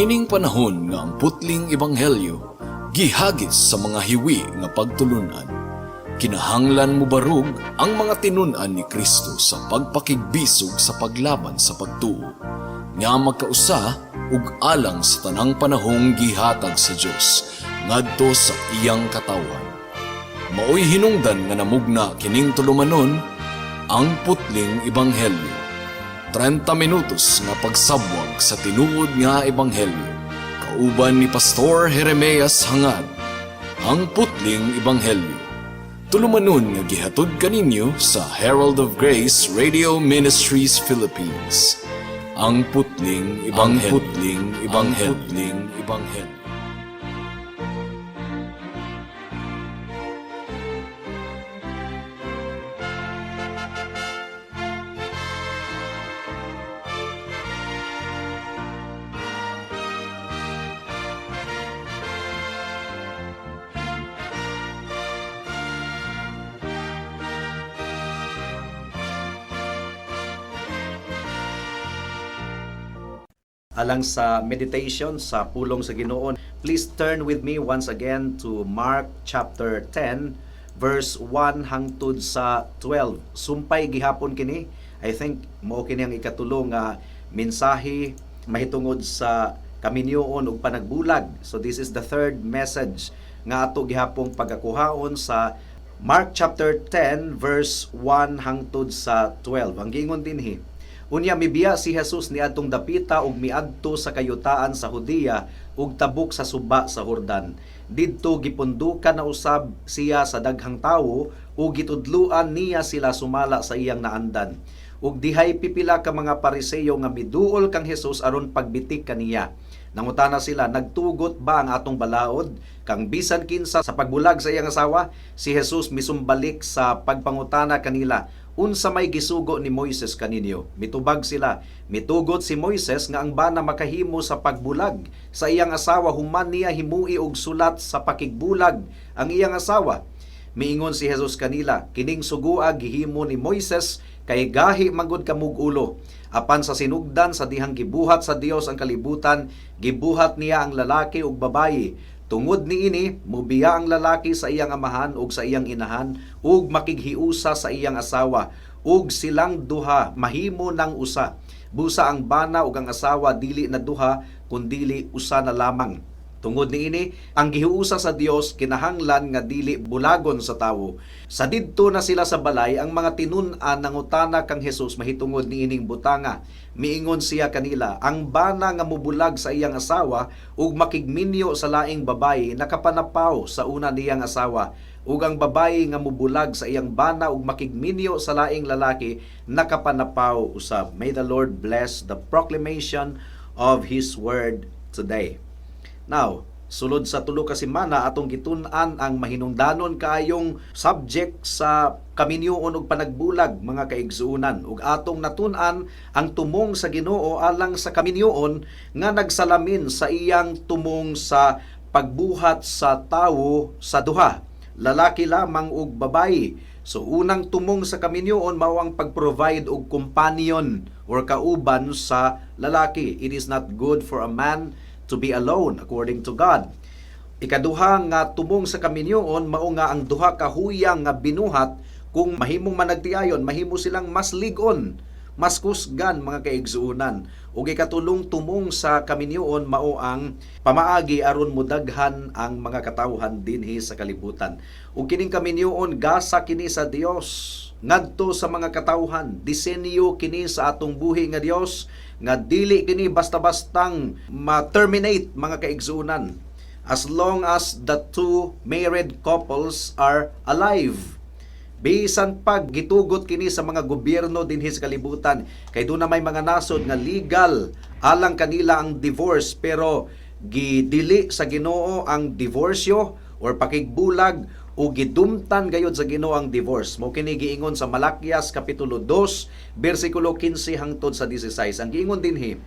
Niining panahon nga ang putling ebanghelyo gihagis sa mga hiwi nga pagtulunan. Kinahanglan mo barug ang mga tinun-an ni Kristo sa pagpakigbisog sa paglaban sa pagtuo, nga magkausa ug alang sa tanang panahong gihatag sa Dios ngadto sa iyang katawan. Maoy hinungdan nga namugna kining tulumanon ang putling ebanghelyo. 30 minutos nga pagsabwag sa tinuod nga ebanghelyo. Kauban ni Pastor Jeremias Hangad, ang putling ebanghelyo. Tulumanon nga gihatod kaninyo sa Herald of Grace Radio Ministries Philippines. Ang putling ebanghelyo. Alang sa meditation sa pulong sa Ginoo, please turn with me once again to Mark chapter 10 verse 1 hangtod sa 12. Sumpay gihapon kini. I think mao kini ang ikatulong nga mensahe mahitungod sa Kaminyuon ug Pagbulag. So this is the third message nga ato gihapong pagakuhaon sa Mark chapter 10 verse 1 hangtod sa 12. Ang giingon dinhi, unya mibiya si Jesus niadtong Dapita ug miadto sa kayutaan sa Judea ug tabok sa suba sa Jordan. Didto gipundukan na usab siya sa daghang tawo ug gitudluan niya sila sumala sa iyang naandan. Ug dihay pipila ka mga Pariseo nga miduol kang Jesus aron pagbitik kaniya. Nangutana sila, nagtugot ba ang atong balaod kang bisan kinsa sa pagbulag sa iyang asawa? Si Jesus misumbalik sa pagpangutana kanila, unsa may gisugo ni Moises kaninyo? Mitubag sila, mitugot si Moises nga ang bana makahimo sa pagbulag sa iyang asawa human niya himui og sulat sa pakigbulag ang iyang asawa. Miingon si Jesus kanila, kining sugua gihimo ni Moises kay gahi magud kamug ulo. Apan sa sinugdan sa dihang gibuhat sa Dios ang kalibutan, gibuhat niya ang lalaki ug babayi. Tungod niini, mubiya ang lalaki sa iyang amahan ug sa iyang inahan ug makighiusa sa iyang asawa ug silang duha mahimo ng usa. Busa ang bana ug ang asawa dili na duha kundili usa na lamang. Tungod niini, ang gihiusa sa Dios kinahanglan nga dili bulagon sa tawo. Sa didto na sila sa balay, ang mga tinun-an nangutana kang Jesus mahitungod niining butanga. Miingon siya kanila, ang bana nga mubulag sa iyang asawa ug makigminyo sa laing babayi nakapanapaw sa una niyang asawa. Ug ang babayi nga mubulag sa iyang bana ug makigminyo sa laing lalaki nakapanapaw usab. May the Lord bless the proclamation of His word today. Now, sulod sa tulo ka semana atong gitun-an ang mahinungdanon kaayong subject sa Kaminyuon ug Pagbulag, mga kaigsuunan, ug atong natun-an ang tumong sa Ginoo alang sa Kaminyuon nga nagsalamin sa iyang tumong sa pagbuhat sa tawo sa duha, lalaki lamang ug babayi. So unang tumong sa Kaminyuon mao ang pag-provide og companion or kauban sa lalaki. It is not good for a man to be alone according to God. Ikaduha nga tumong sa Kaminyuon mao nga ang duha ka huyang nga binuhat kung mahimong managtiayon, mahimo silang mas ligon, mas kusgan, mga kaigsuunan. Ug ikatulong tumong sa Kaminyuon mao ang pamaagi aron mudaghan ang mga katawhan dinhi sa kalibutan. Ug kining Kaminyuon gasa kini sa Dios ngadto sa mga katawhan, disenyo kini sa atong buhi nga Dios nga dili kini basta-bastang ma-terminate, mga kaigsuunan, as long as the two married couples are alive. Bisan pag gitugot kini sa mga gobyerno dinhi sa kalibutan, kay doon na may mga nasod nga legal alang kanila ang divorce, pero gidili sa Ginoo ang divorsyo or pakigbulag o gidumtan gayud sa Ginoo ang divorce. Mo kini giingon sa Malakias kapitulo 2 bersikulo 15 hangtod sa 16. Ang giingon dinhi,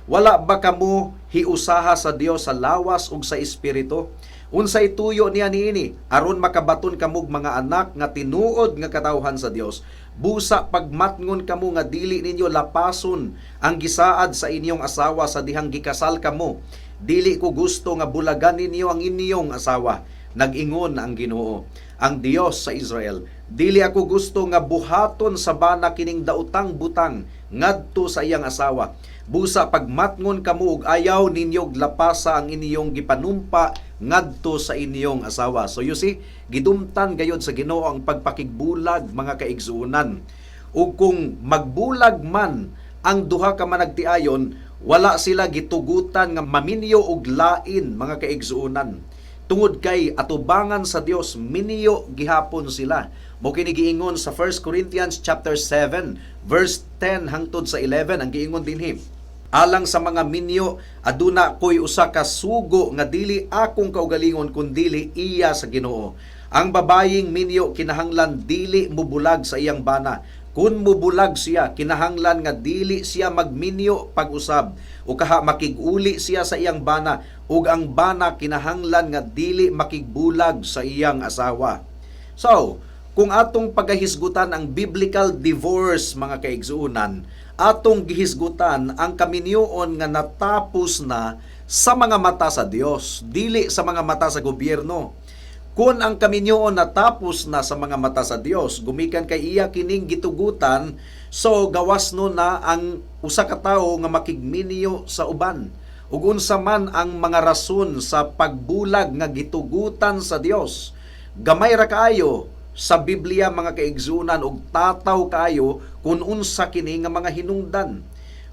wala ba kamo hiusaha sa Dios sa lawas ug sa espiritu? Unsay tuyo niya niini aron makabaton kamog mga anak nga tinuod nga katawhan sa Dios. Busa pagmatngon kamo nga dili ninyo lapason ang gisaad sa inyong asawa sa dihang gikasal kamo. Dili ko gusto nga bulagan ninyo ang inyong asawa. Nag-ingon ang Ginoo, ang Dios sa Israel. Dili ako gusto nga buhaton sa bana kining dautang butang ngadto sa iyang asawa. Busa pagmatngon kamo ug ayaw ninyo lapasa ang inyong gipanumpa ngadto sa inyong asawa. So you see, gidumtan gayud sa Ginoo ang pagpakigbulag, mga kaigsuonan. Ug kung magbulag man ang duha ka managtiayon, wala sila gitugutan nga maminyo og lain, mga kaigsuonan. Tungod kay atubangan sa Dios, minyo gihapon sila. Mo kini giingon sa 1 Corinthians chapter 7 verse 10 hangtod sa 11 ang giingon dinhi. Alang sa mga minyo, aduna ko'y usa ka sugo nga dili akong kaugalingon kundi iya sa Ginoo. Ang babayeng minyo kinahanglan dili mubulag sa iyang bana. Kung mubulag siya, kinahanglan nga dili siya magminyo pag-usab o kaha makiguli siya sa iyang bana, ug ang bana kinahanglan nga dili makigbulag sa iyang asawa. So, kung atong pagahisgutan ang biblical divorce, mga kaigsuunan, atong gihisgutan ang kaminyuon nga natapos na sa mga mata sa Dios, dili sa mga mata sa gobyerno. Kung ang kaminyuon natapos na sa mga mata sa Dios, gumikan kay iya kining gitugutan, so gawas no na ang usa ka tawo nga makigminyo sa uban. Ug unsa man ang mga rason sa pagbulag nga gitugutan sa Dios, gamay ra kaayo sa Biblia, mga kaigsunan, ug tataw kaayo kung unsa kini nga mga hinungdan.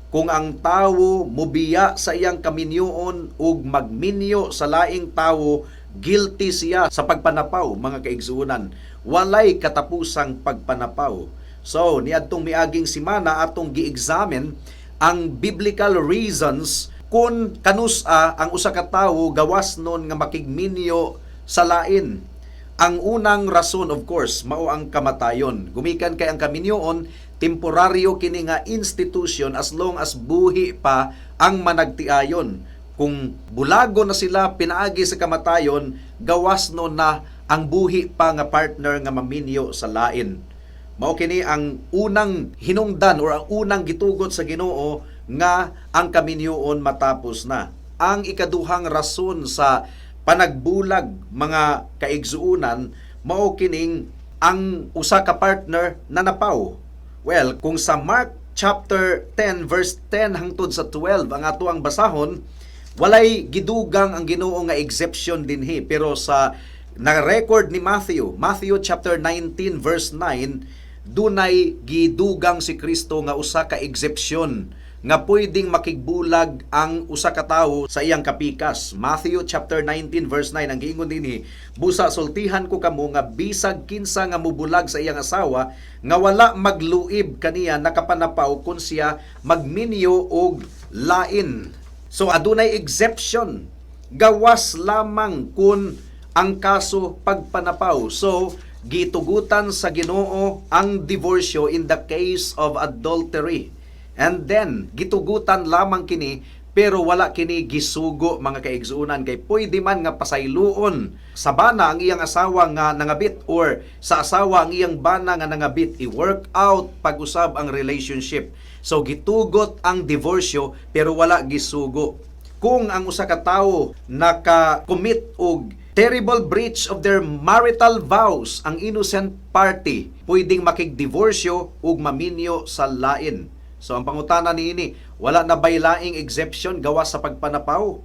Kung ang tawo mubiya sa iyang kaminyuon ug magminyo sa laing tawo, guilty siya sa pagpanapaw, mga kaigsunan. Walay katapusang pagpanapaw. So, niadtong miaging simana atong gi-examine ang biblical reasons kung kanusa ang usa ka tawo gawas nun nga makigminyo sa lain. Ang unang rason, of course, mao ang kamatayon. Gumikan kay ang kaminyoon, temporaryo kini nga institution as long as buhi pa ang managtiayon. Kung bulago na sila pinaagi sa kamatayon, gawas no na ang buhi pa nga partner nga maminyo sa lain. Mao kini ang unang hinungdan or ang unang gitugot sa Ginoo nga ang kaminyoon matapos na. Ang ikaduhang rason sa panagbulag, mga kaigsuunan, mao kining ang usa ka partner na napaw. Well, kung sa Mark chapter 10 verse 10 hangtod sa 12 ang ato ang basahon, walay gidugang ang Ginoo nga exception dinhi, pero sa na-record ni Matthew chapter 19 verse 9, dunay gidugang si Kristo nga usa ka exception nga pwedeng makigbulag ang usa ka tawo sa iyang kapikas. Matthew chapter 19 verse 9 ang giingon dinhi, busa sultihan ko kamo nga bisag kinsa nga mubulag sa iyang asawa nga wala magluib kaniya nakapanapaw kun siya magminyo og lain. So adunay exception, gawas lamang kun ang kaso pagpanapaw. So gitugutan sa Ginoo ang divorsyo in the case of adultery. And then gitugutan lamang kini, pero wala kini gisugo, mga kaigsuunan, kay pwede man nga pasayloon sa bana ang iyang asawa nga nangabit or sa asawa ang iyang bana nga nangabit, i-work out pag-usab ang relationship. So gitugot ang divorsyo pero wala gisugo. Kung ang usa ka tawo naka-commit og terrible breach of their marital vows, ang innocent party pwedeng makigdivorsyo ug maminyo sa lain. So ang pangutana niini, wala na bay laing exception gawas sa pagpanapaw?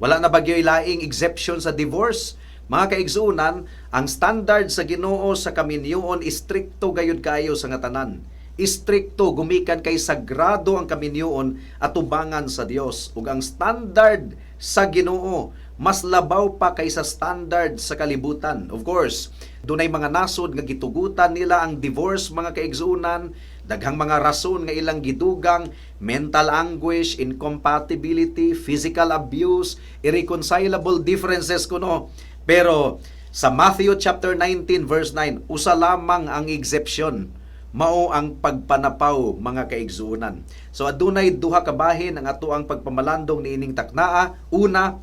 Wala na bagyoy laing exception sa divorce? Mga kaigsuunan, ang standard sa Ginoo sa kaminyuon istrikto gayud kaayo sa nga tanan. Istrikto, gumikan kay sagrado ang kaminyuon at tubangan sa Dios. Ug ang standard sa Ginoo mas labaw pa kaysa standard sa kalibutan. Of course, dunay mga nasod nga gitugutan nila ang divorce, mga kaigsuunan, daghang mga rason nga ilang gidugang, mental anguish, incompatibility, physical abuse, irreconcilable differences kuno. Pero sa Matthew chapter 19 verse 9, usa lamang ang exception, mao ang pagpanapaw, mga kaigsuunan. So adunay duha ka bahin ang ato ang pagpamalandong niining taknaa. Una,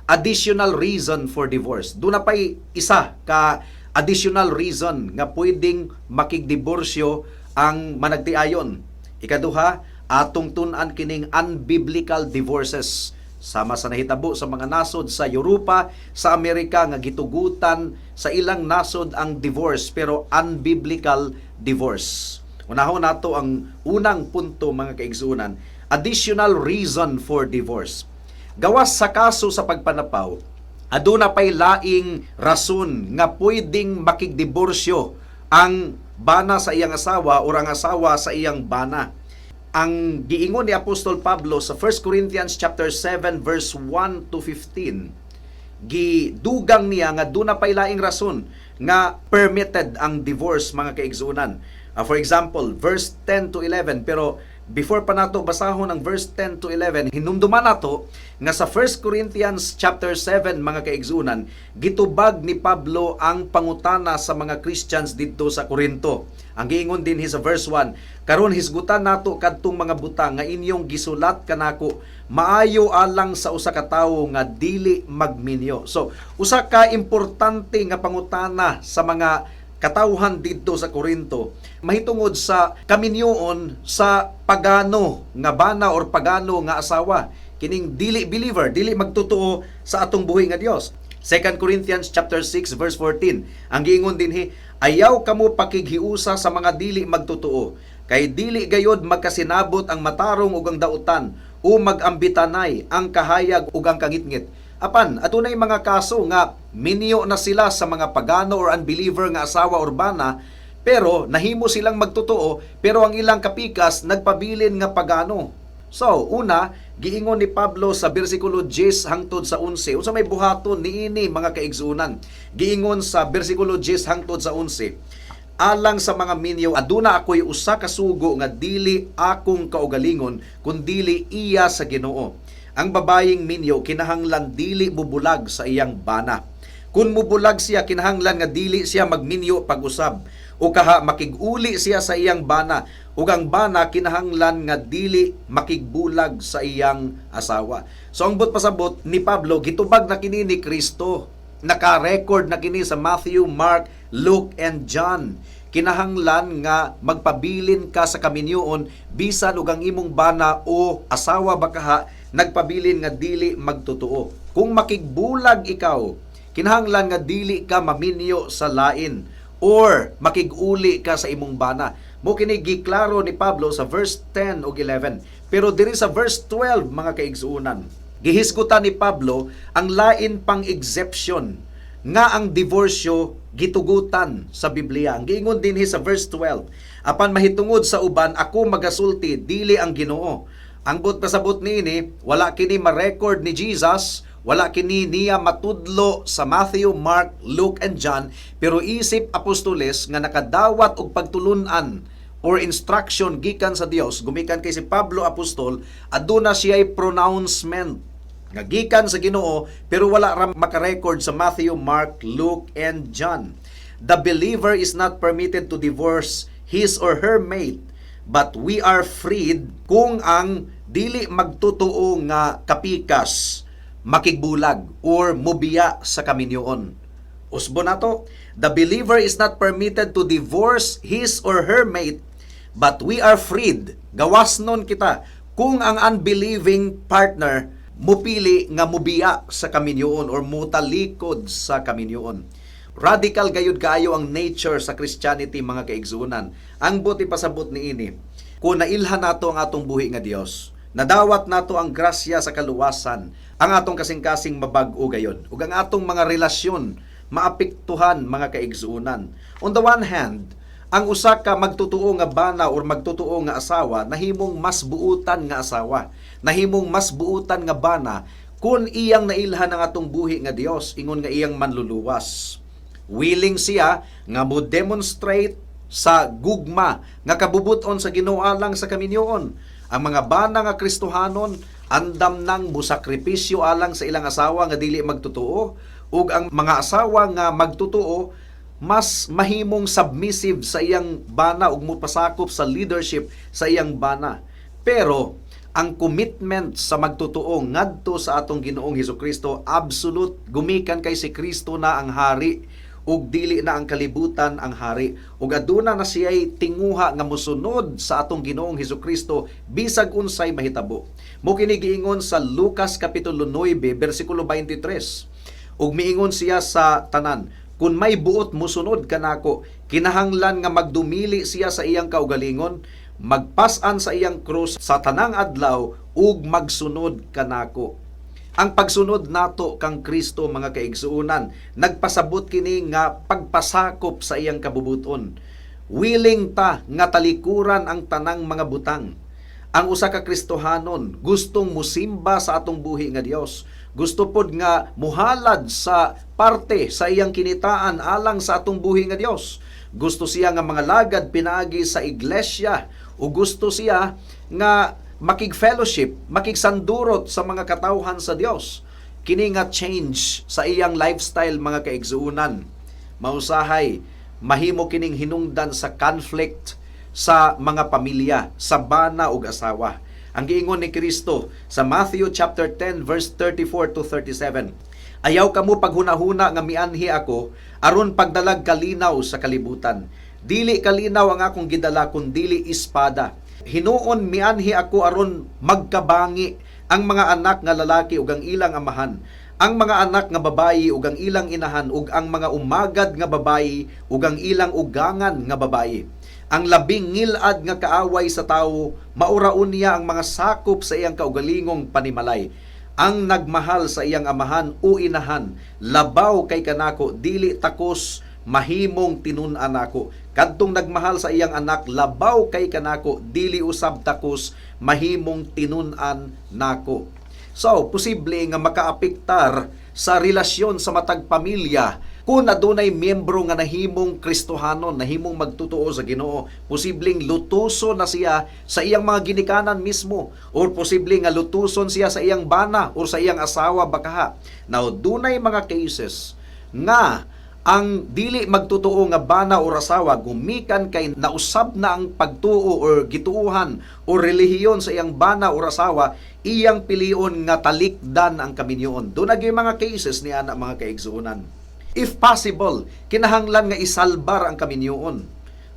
additional reason for divorce. Duna pay isa ka additional reason nga pwedeng makigdiborsyo ang managtiayon. Ikaduha, atong tun-an kining unbiblical divorces. sama sa nahitabo sa mga nasod sa Europa, sa Amerika nga gitugutan sa ilang nasod ang divorce pero unbiblical divorce. Unahon nato ang unang punto mga kaigsunan, additional reason for divorce. Gawas sa kaso sa pagpanapaw, aduna pay laing rason nga pwedeng makigdiborsyo ang bana sa iyang asawa o ang asawa sa iyang bana. Ang giingon ni Apostol Pablo sa 1 Corinthians chapter 7 verse 1 to 15, gidugang niya nga duna pay laing rason nga permitted ang divorce mga kaigsunan. For example, verse 10 to 11, pero before pa nato basahon ang verse 10 to 11, hinumduman nato nga sa 1 Corinthians chapter 7 mga kaigsunan, gitubag ni Pablo ang pangutana sa mga Christians didto sa Corinto. Ang giingon din sa verse 1, karon hisgutan nato kadtong mga butang nga inyong gisulat kanako, maayo alang sa usa ka tawo nga dili magminyo. So, usa ka importante nga pangutana sa mga katawhan dito sa Corinto, mahitungod sa Kaminyuon sa pagano nga bana or pagano nga asawa, kining dili believer, dili magtotoo sa atong buhi nga Dios. 2 Corinthians chapter 6 verse 14, ang giingon dinhi, ayaw kamo pakighiusa sa mga dili magtotoo, kay dili gayod magkasinabot ang matarong ug ang dautan, o magambitanay ang kahayag ug ang kangitngit. Apan, adunay mga kaso nga minyo na sila sa mga pagano or unbeliever nga asawa or bana, pero nahimo silang magtotoo, pero ang ilang kapikas nagpabilin nga pagano. So, una, giingon ni Pablo sa bersikulo 10 hangtod sa 11, unsa may buhaton niini mga kaigsunan. Giingon sa bersikulo 10 hangtod sa 11, alang sa mga minyo, aduna ako'y usa ka sugo nga dili akong kaugalingon, kundili iya sa Ginoo. Ang babayeng minyo kinahanglan dili mubulag sa iyang bana. Kung mubulag siya, kinahanglan nga dili siya magminyo pag-usab, o kaha makiguli siya sa iyang bana, ug ang bana kinahanglan nga dili makigbulag sa iyang asawa. So ang pasabot ni Pablo, gitubag na kini ni Kristo. Naka-record na kini sa Matthew, Mark, Luke, and John. Kinahanglan nga magpabilin ka sa Kaminyuon bisan ug ang imong bana o asawa bakaha nagpabilin nga dili magtotoo. Kung makigbulag ikaw, kinahanglan nga dili ka maminyo sa lain or makiguli ka sa imong bana. Mo kini giklaro ni Pablo sa verse 10 ug 11. Pero diri sa verse 12 mga kaigsuunan, gihisgutan ni Pablo ang lain pang exception nga ang divorsyo gitugutan sa Biblia. Ang giingon din sa verse 12, apan mahitungod sa uban ako magasulti dili ang Ginoo. Ang pasabot niini, wala kini ma-record ni Jesus, wala kini niya matudlo sa Matthew, Mark, Luke, and John, pero isip apostoles nga nakadawat og pagtulunan or instruction gikan sa Dios, gumikan kay si Pablo apostol, aduna siya'y pronouncement nga gikan sa Ginoo, pero wala ra maka-record sa Matthew, Mark, Luke, and John. The believer is not permitted to divorce his or her mate, but we are freed kung ang dili magtotoo nga kapikas makigbulag or mubiya sa Kaminyuon. Usbo nato, the believer is not permitted to divorce his or her mate, but we are freed, gawas nun kita, kung ang unbelieving partner mupili nga mubiya sa Kaminyuon or mutalikod sa Kaminyuon. Radical gayud kaayo ang nature sa Christianity mga kaigsunan. Ang buti pasabot niini, kung nailhan nato ang atong buhi nga Dios, nadawat nato ang grasya sa kaluwasan, ang atong kasing-kasing mabag-o gayon, ug ang atong mga relasyon maapektuhan mga kaigsuunan. On the one hand, ang usa ka magtotoo nga bana or magtotoo nga asawa nahimong mas buutan nga asawa, nahimong mas buutan nga bana kung iyang nailhan ang atong buhi nga Dios, ingon nga iyang manluluwas. Willing siya nga mo demonstrate sa gugma nga kabubuton sa Ginoo alang sa Kaminyuon. Ang mga bana nga Kristohanon andam nang musakripisyo alang sa ilang asawa nga dili magtotoo, ug ang mga asawa nga magtotoo mas mahimong submissive sa iyang bana ug mopasakop sa leadership sa iyang bana. Pero ang commitment sa magtotoo ngadto sa atong Ginoong Hesukristo absolute, gumikan kay si Kristo na ang hari ug dili na ang kalibutan ang hari. Ug aduna na siya'y tinguha nga mosunod sa atong Ginoong Hesukristo bisag unsay mahitabo. Mo kini giingon sa Lucas kapitulo 9 bersikulo 23. Ug miingon siya sa tanan, kung may buot mosunod kanako, kinahanglan nga magdumili siya sa iyang kaugalingon, magpas-an sa iyang krus sa tanang adlaw ug magsunod kanako. Ang pagsunod nato kang Kristo, mga kaigsuunan, nagpasabot kini nga pagpasakop sa iyang kabubuton. Willing ta nga talikuran ang tanang mga butang. Ang usa ka Kristohanon gustong musimba sa atong buhi nga Dios. Gusto pod nga muhalad sa parte sa iyang kinitaan alang sa atong buhi nga Dios. Gusto siya nga mga lagad pinaagi sa iglesia o gusto siya nga makig-fellowship, makigsandurot sa mga katawhan sa Dios. Kini nga change sa iyang lifestyle, mga kaigsuunan. Mausahay, mahimo kining hinungdan sa conflict sa mga pamilya, sa bana ug asawa. Ang giingon ni Kristo sa Matthew chapter 10 verse 34 to 37. Ayaw kamo paghunahuna nga mianhi ako aron pagdalag kalinaw sa kalibutan. Dili kalinaw ang akong gidala kundi espada. Hinuon mianhi ako aron magkabangi ang mga anak nga lalaki ug ang ilang amahan, ang mga anak nga babayi ug ang ilang inahan ug ang mga umagad nga babayi ug ang ilang ugangan nga babayi. Ang labing ngilad nga kaaway sa tawo mauraon niya ang mga sakop sa iyang kaugalingong panimalay. Ang nagmahal sa iyang amahan o inahan, labaw kay kanako, dili takos mahimong tinun-an ako. Kadtong nagmahal sa iyang anak, labaw kay kanako, dili usab takos mahimong tinun-an nako. So, posible nga makaapektar sa relasyon sa matag pamilya kung adunay miyembro nga nahimong Kristohanon, nahimong magtutuo sa Ginoo. Posibleng lutuso na siya sa iyang mga ginikanan mismo, or posibleng nga lutuson siya sa iyang bana or sa iyang asawa bakaha. Now, dunay mga cases nga ang dili magtutuo nga bana o asawa gumikan kay nausab na ang pagtuo or gituuhan o relihiyon sa iyang bana o asawa, iyang pilion nga talikdan ang Kaminyuon. Doon nagyoy mga cases ni ana, mga kaigsuunan. If possible, kinahanglan nga isalbar ang Kaminyuon.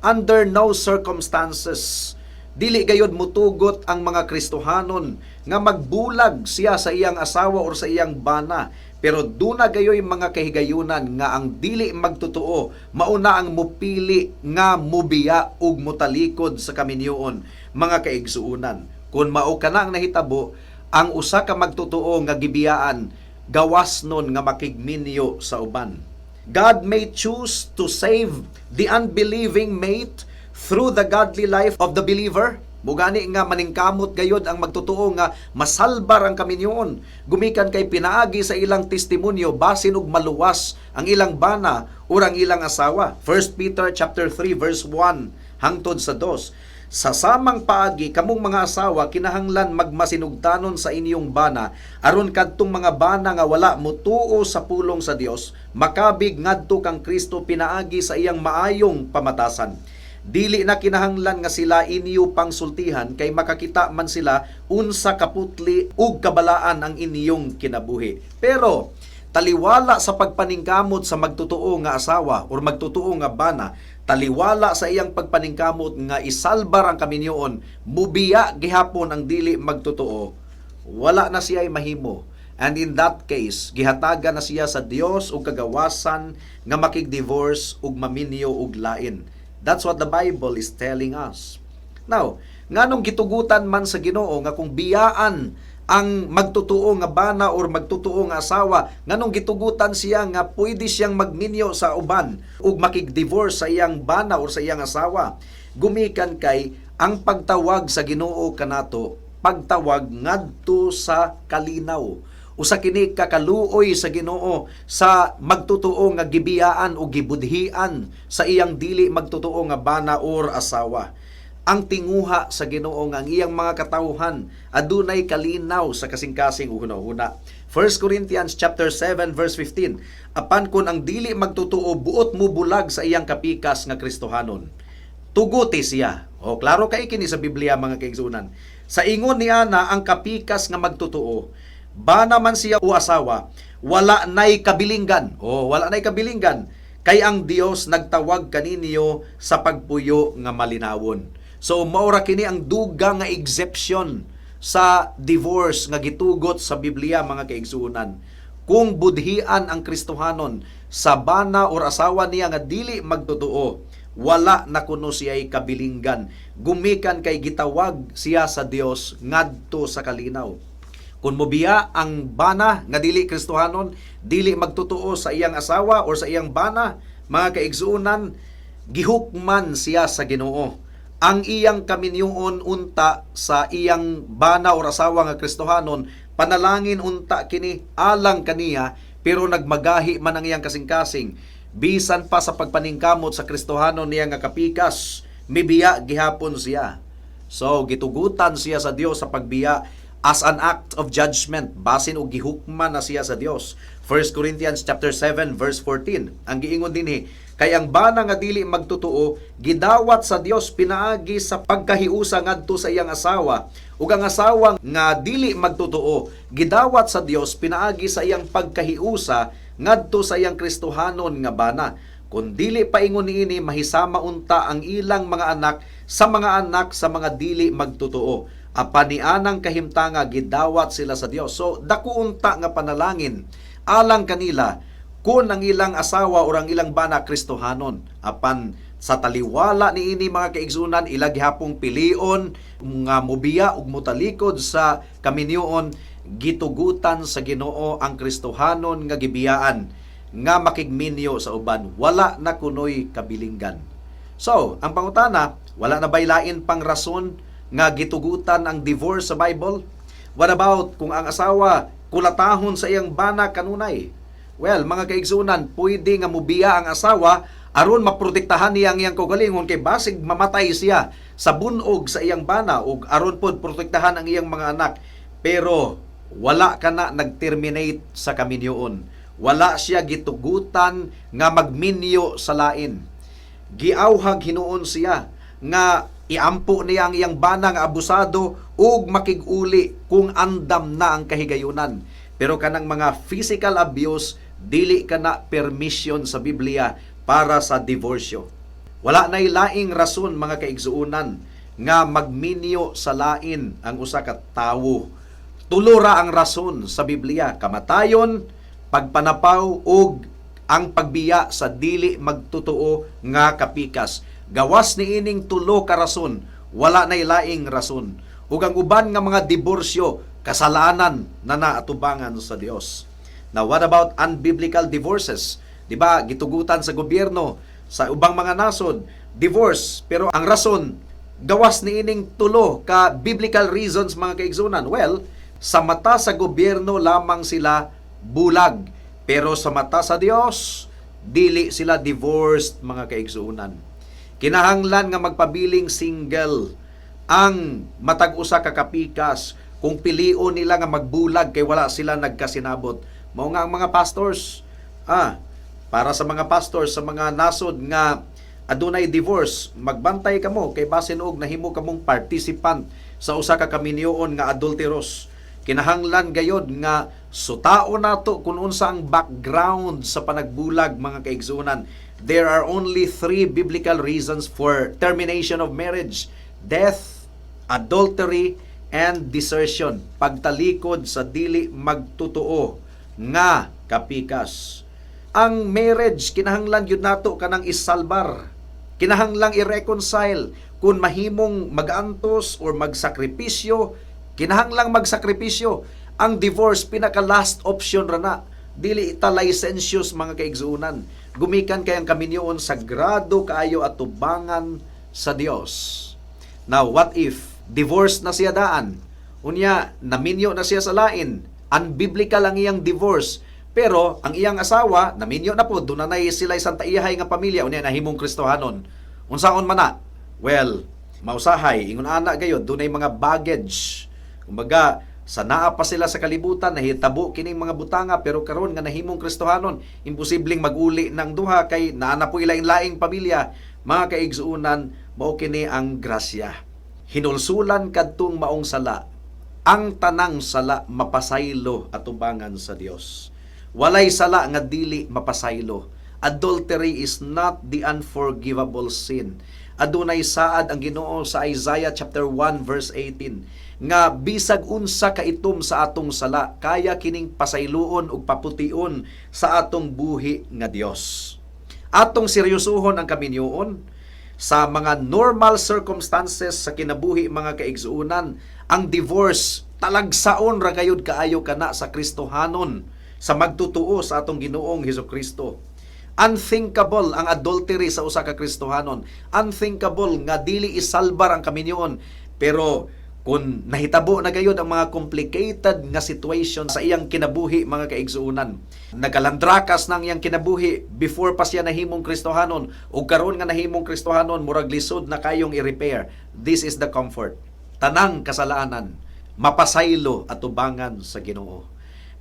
Under no circumstances, dili gayud mutugot ang mga Kristohanon nga magbulag siya sa iyang asawa or sa iyang bana. Pero duna gayoy mga kahigayunan nga ang dili magtutuo mauna ang mupili nga mubiya ug mutalikod sa Kaminyuon, mga kaigsuunan. Kung mao kana ang nahitabo, ang usa ka magtutuo nga gibiyaan, gawas nun nga makigminyo sa uban. God may choose to save the unbelieving mate through the godly life of the believer. Mugani nga maningkamot gayod ang magtutuo nga masalbar ang Kaminyuon. Gumikan kay pinaagi sa ilang testimonyo basin og maluwas ang ilang bana o ang ilang asawa. 1 Peter chapter 3 verse 1 hangtod sa 2. Sa samang paagi kamong mga asawa kinahanglan magmasinugtanon sa inyong bana aron kadtong mga bana nga wala mutuo sa pulong sa Dios makabig ngadto kang Kristo pinaagi sa iyang maayong pamatasan. Dili na kinahanglan nga sila inyo pangsultihan kay makakita man sila unsa kaputli ug kabalaan ang inyong kinabuhi. Pero taliwala sa pagpaningkamot sa magtutuo nga asawa or magtutuo nga bana, taliwala sa iyang pagpaningkamot nga isalbar ang Kaminyuon, mubiya gihapon ang dili magtutuo, wala na siya ay mahimo. And in that case, gihatagan na siya sa Dios ug kagawasan nga makig-divorce ug maminyo ug lain. That's what the Bible is telling us. Now, nganong gitugutan man sa Ginoo nga kung biyaan ang magtutuo nga bana or magtutuo nga asawa, nganong gitugutan siya nga pwede siyang magminyo sa uban ug makig-divorce sa iyang bana or sa iyang asawa. Gumikan kay ang pagtawag sa Ginoo kanato, pagtawag ngadto sa kalinaw. Usa kini kakaluoy sa Ginoo sa magtutuo nga gibiyaan o gibudhian sa iyang dili magtutuo nga bana or asawa. Ang tinguha sa Ginoo nga ang iyang mga katawhan adunay kalinaw sa kasing-kasing uhuna-una. 1 Corinthians chapter 7 verse 15. Apan kun ang dili magtutuo buot mo bulag sa iyang kapikas nga Kristohanon, tuguti siya. O klaro kay kini sa Biblia, mga kaigsunan. Sa ingon niya na ang kapikas nga magtutuo, bana man siya o asawa, wala nay kabilinggan. O wala nay kabilinggan kay ang Dios nagtawag kaninyo sa pagpuyo nga malinawon. So maura kini ang duga nga exception sa divorce nga gitugot sa Biblia, mga kaigsuonan. Kung budhian ang Kristohanon sa bana or asawa niya nga dili magtotoo, wala na kuno siya'y kabilinggan. Gumikan kay gitawag siya sa Dios ngadto sa kalinaw. Kung mobiya ang bana nga dili Kristohanon, dili magtotoo sa iyang asawa or sa iyang bana, mga kaigsuonan, gihukman siya sa Ginoo. Ang iyang kaminyuon unta sa iyang bana or asawa nga Kristohanon, panalangin unta kini alang kaniya, pero nagmagahi man ang iyang kasing-kasing. Bisan pa sa pagpaningkamot sa Kristohanon niya nga kapikas, mibiya gihapon siya. So gitugutan siya sa Dios sa pagbiya as an act of judgment, basin og gihukman na siya sa Dios. 1 Corinthians chapter 7 verse 14. Ang giingon dinhi, kay ang bana nga dili magtotoo gidawat sa Dios pinaagi sa pagkahiusa ngadto sa iyang asawa, ug ang asawa nga dili magtotoo gidawat sa Dios pinaagi sa iyang pagkahiusa ngadto sa iyang Kristohanon nga bana. Kung dili paingon niini, mahisama unta ang ilang mga anak sa mga dili magtotoo. Apan ni anang kahimtanga gidawat sila sa Dios. So dako unta nga panalangin alang kanila kung ang ilang asawa o ang ilang bana Kristohanon. Apan sa taliwala niini, mga kaigsunan, ila gihapong pilion nga mobiya ug motalikod sa Kaminyuon, gitugutan sa Ginoo ang Kristohanon nga gibiyaan nga makigminyo sa uban, wala na kunoy kabilinggan. So ang pangutana, wala na baylain pang rason nga gitugutan ang divorce sa Bible? What about kung ang asawa kulatahon sa iyang bana kanunay? Well, mga kaigsunan, pwede nga mubiya ang asawa aron maprotektahan niya ang iyang kaugalingon, kay basig mamatay siya sa bunog sa iyang bana, ug aron pod protektahan ang iyang mga anak. Pero wala ka na nag-terminate sa Kaminyuon. Wala siya gitugutan nga magminyo sa lain. Giawhag hinuon siya nga iampo niya ang iyang bana nga abusado ug makig-uli kung andam na ang kahigayunan. Pero kanang mga physical abuse, dili ka na permission sa Biblia para sa divorsyo. Wala na'y laing rason, mga kaigsuunan, nga magminyo sa lain ang usa ka tawo. Tulura ang rason sa Biblia: kamatayon, pagpanapaw, ug ang pagbiya sa dili magtotoo nga kapikas. Gawas ni ining tulo ka rason, wala na'y laing rason. Ug ang uban nga mga diborsyo, kasalanan na naatubangan sa Dios. Now, what about unbiblical divorces? Diba, gitugutan sa gobyerno, sa ubang mga nasod, divorce. Pero ang rason, gawas ni ining tulo ka biblical reasons, mga kaigsunan. Well, sa mata sa gobyerno lamang sila bulag. Pero sa mata sa Dios, dili sila divorced, mga kaigsunan. Kinahanglan nga magpabiling single ang matag usa ka kapikas kung pilion nila nga magbulag kay wala sila nagkasinabot. Mao nga ang mga pastors, para sa mga pastors sa mga nasod nga adunay divorce, magbantay kamo kay basin og nahimo kamong participant sa usa ka Kaminyuon nga adulteros. Kinahanglan gayod nga sutao nato kung unsa ang background sa panagbulag, mga kaigsunan. There are only 3 biblical reasons for termination of marriage: death, adultery, and desertion. Pagtalikod sa dili magtotoo nga kapikas. Ang marriage, kinahanglan yun nato kanang isalbar. Kinahanglang i-reconcile. Kung mahimong mag-antos or magsakripisyo, kinahanglang magsakripisyo. Ang divorce, pinaka-last option ra na. Dili ita licentious, mga kaigsuunan. Gumikan kay ang Kaminyuon sagrado kaayo at tubangan sa Dios. Now, what if divorce na siya daan? Unya, naminyo na siya sa lain. Unbiblical ang iyang divorce. Pero ang iyang asawa, naminyo na po, doon na sila isang taiyahay nga pamilya, unya nahimong Kristohanon. Unsaon man na? Well, mausahay, ingon ana gayod, doon ay mga baggage. Kumbaga, sa naa pa sila sa kalibutan, nahitabo kining mga butanga, pero karon nga nahimong Kristohanon, imposibleng maguli ng duha, kay naana po ilaing-laing pamilya. Mga kaigsuunan, mao kini ang grasya. Hinulsulan kadtong maong sala, ang tanang sala mapasaylo at tubangan sa Dios. Walay sala nga dili mapasaylo. adultery is not the unforgivable sin. Adunay saad ang Ginoo sa Isaiah chapter 1 verse 18 nga bisag unsa ka itom sa atong sala kaya kining pasayloon ug papution sa atong buhi nga Dios. Atong seryosohon ang kaminyuon sa mga normal circumstances sa kinabuhi mga kaigsuunan. Ang divorce talagsaon ra gayud kaayo kana sa Kristohanon sa magtutuo sa atong Ginoong Hesukristo. Unthinkable ang adultery sa usa ka Kristohanon. Unthinkable nga dili isalbar ang kaminyuon. Pero kung nahitabo na gayud ang mga complicated nga situation sa iyang kinabuhi mga kaigsuunan, nagalandrakas nang iyang kinabuhi before pa siya nahimong Kristohanon, o karon nga nahimong Kristohanon murag lisod na kayong i-repair. This is the comfort. Tanang kasalanan mapasaylo at tubangan sa Ginoo.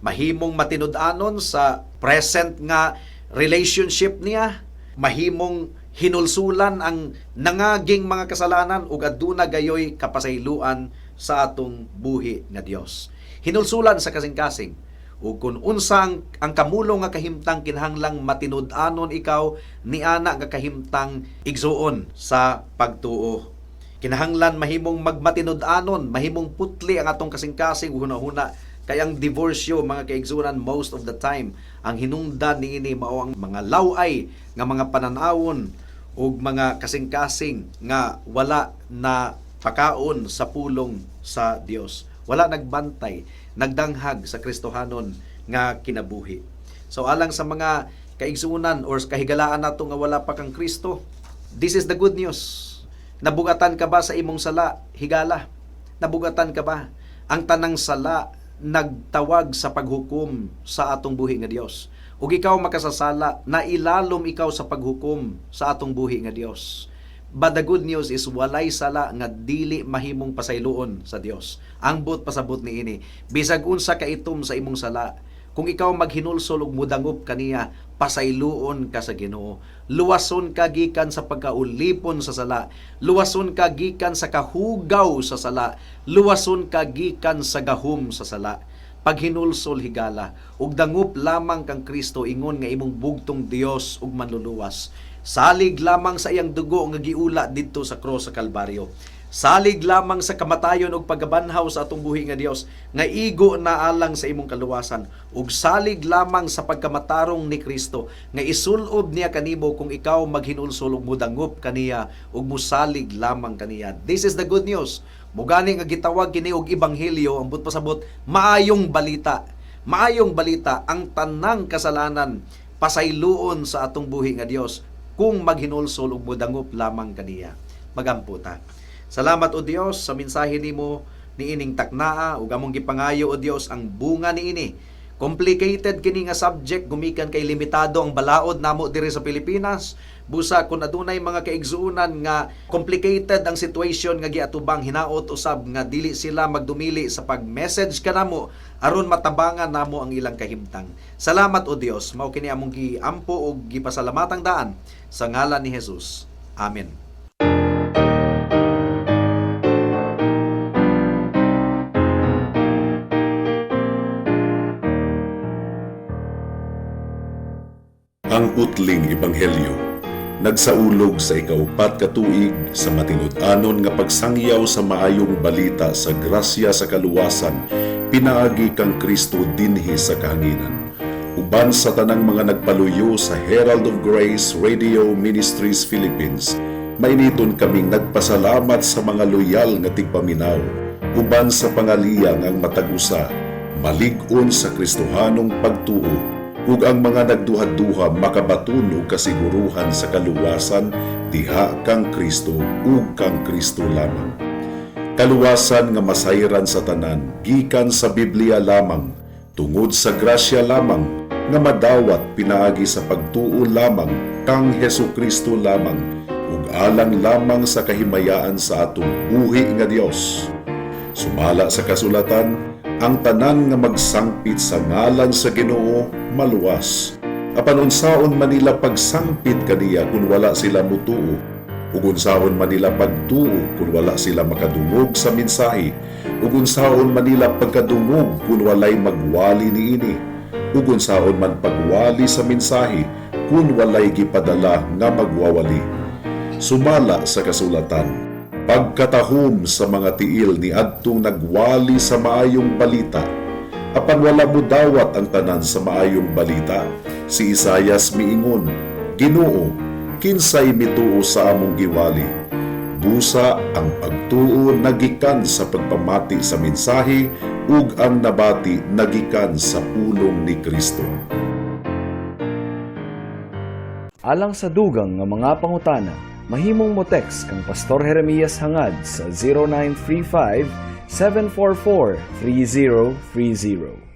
Mahimong matinud-anon sa present nga relationship niya, mahimong hinulsulan ang nangaging mga kasalanan ug aduna gayoy kapasayloan sa atong buhi nga Dios. Hinulsulan sa kasing-kasing ug kun unsa ang kamulong nga kahimtang kinahanglang matinud-anon ikaw niana nga kahimtang igsuon sa pagtuo. Kinahanglan mahimong magmatinud-anon, mahimong putli ang atong kasing-kasing huna-huna. Kaya ang divorsyo mga kaigsunan most of the time ang hinungdan niini mao ang mga laway nga mga pananawon ug mga kasing-kasing nga wala na pakaon sa pulong sa Dios. Wala nagbantay, nagdanghag sa Kristohanon nga kinabuhi. So alang sa mga kaigsunan or kahigalaan nato nga wala pa kang Kristo, this is the good news. Nabugatan ka ba sa imong sala? Higala. Nabugatan ka ba? Ang tanang sala nagtawag sa paghukom sa atong buhi nga Dios. Ug ikaw makasasala, nailalom ikaw sa paghukom sa atong buhi nga Dios. But the good news is walay sala nga dili mahimong pasayloon sa Dios. Ang but pasabot niini, bisag unsa ka itom sa imong sala, kung ikaw maghinulsol ug mudangop kaniya, pasayloon ka sa Ginoo. Luwason ka gikan sa pagkaulipon sa sala. Luwason ka gikan sa kahugaw sa sala. Luwason ka gikan sa gahom sa sala. Paghinulsol higala ug dangup lamang kang Kristo ingon nga imong bugtong Dios ug manluluwas. Salig lamang sa iyang dugo nga giula didto sa cross sa Kalbaryo. Salig lamang sa kamatayon ug paggabanhaw sa atong buhi nga Dios nga igo na alang sa imong kaluwasan, ug salig lamang sa pagkamatarong ni Kristo nga isulob niya kanimo kung ikaw maghinulsol ug mudangop kaniya ug musalig lamang kaniya. This is the good news. Mugani nga gitawag kini og ebanghelyo, ang but pasabot maayong balita. Maayong balita ang tanang kasalanan pasayloon sa atong buhi nga Dios kung maghinulsol ug mudangop lamang kaniya. Magamputa. Salamat o Dios sa mensahe nimo niining taknaa ug among gipangayo o Dios ang bunga niini. Complicated kini nga subject, gumikan kay limitado ang balaod namo diri sa Pilipinas. Busa kun adunay mga kaigsuunan nga complicated ang situation nga giatubang, hinaot usab nga dili sila magdumili sa pag-message kanamo aron matabangan namo ang ilang kahimtang. Salamat o Dios, mao kini among giampo ug gipasalamatang daan sa ngalan ni Jesus. Amen. Ang putling ebanghelyo nagsaulog sa ikaupat ka tuig sa matinud-anon nga pagsangyaw sa maayong balita sa grasya sa kaluwasan pinaagi kang Kristo dinhi sa kahanginan. Uban sa tanang mga nagpaluyo sa Herald of Grace Radio Ministries Philippines, mainiton kaming nagpasalamat sa mga loyal nga tigpaminaw. Uban sa pangaliyang ang matag-usa, malig-on sa Kristohanong pagtuo, ug ang mga nagduha-duha makabaton og kasiguruhan sa kaluwasan diha kang Kristo ug kang Kristo lamang. Kaluwasan nga masayran sa tanan gikan sa Biblia lamang, tungod sa grasya lamang nga madawat pinaagi sa pagtuo lamang kang Hesukristo lamang ug alang lamang sa kahimayaan sa atong buhi nga Dios. Sumala sa kasulatan, ang tanan nga magsangpit sa ngalan sa Ginoo maluwas. Apan unsaon man nila pagsangpit kaniya kung wala sila mutuo, ug unsaon man nila pagtuo kung wala sila makadungog sa mensahe, ug unsaon man nila pagkadungog kung walay magwali niini, ug unsaon man pagwali sa mensahe kun walay gipadala nga magwawali. Sumala sa kasulatan, pagkatahom sa mga tiil ni adtong nagwali sa maayong balita, apan wala mo dawat ang tanan sa maayong balita. Si Isayas miingon, Ginoo, kinsay mituo sa among giwali. Busa ang pagtuo nagikan sa pagpamati sa mensahe ug ang nabati nagikan sa pulong ni Kristo. Alang sa dugang nga mga pangutana, mahimong mo text kang Pastor Jeremias hangad sa 0935 744 3030.